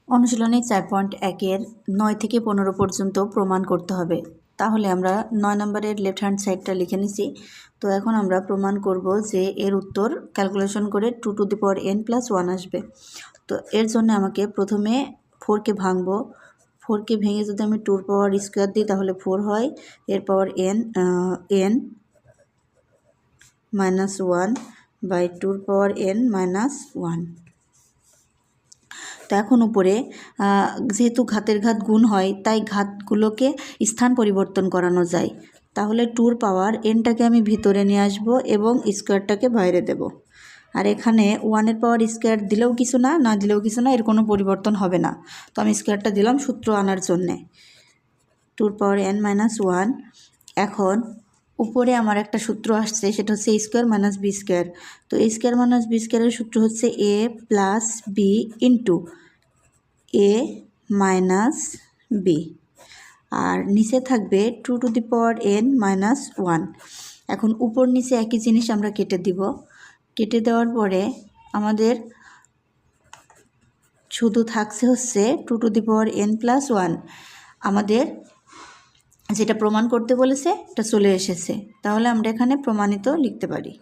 অনুশীলনী 4.1-এর 9 থেকে 15 পর্যন্ত প্রমাণ করতে হবে। তাহলে আমরা 9 নম্বরের লেফট হ্যান্ড সাইডটা লিখে নিছি। তো এখন আমরা প্রমাণ করব যে এর উত্তর ক্যালকুলেশন করে 2 টু দি পাওয়ার n + 1 আসবে। তো এর জন্য আমাকে প্রথমে 4কে ভাঙবো। 4কে ভেঙে যদি আমি 2 পাওয়ার স্কোয়ার দিই তাহলে 4 হয়। এর পাওয়ার n -1 বাই 2 পাওয়ার n -1। তো এখন উপরে যেহেতু ঘাতের ঘাত গুণ হয় তাই ঘাতগুলোকে স্থান পরিবর্তন করানো যায়। তাহলে 2 পাওয়ার nটাকে আমি ভিতরে নিয়ে আসব এবং স্কোয়ারটাকে বাইরে দেব। আর এখানে 1-এর পাওয়ার স্কোয়ার দিলেও কিছু না, না দিলেও কিছু না, এর কোনো পরিবর্তন হবে না। তো আমি স্কোয়ারটা দিলাম সূত্র আনার জন্যে, 2 পাওয়ার n -1। এখন উপরে আমার একটা সূত্র আসছে, সেটা হচ্ছে a square minus B square. তো a স্কোয়ার মাইনাস বি স্কোয়ারের সূত্র হচ্ছে a plus B into a minus B, আর নিচে থাকবে 2 টু দি পাওয়ার n -1। এখন উপর নিচে একই জিনিস আমরা কেটে দিব। কেটে দেওয়ার পরে আমাদের শুধু থাকছে হচ্ছে 2 টু দি পাওয়ার n + 1। আমাদের যেটা প্রমাণ করতে বলেছে এটা চলে এসেছে, তাহলে আমরা এখানে প্রমাণিত লিখতে পারি।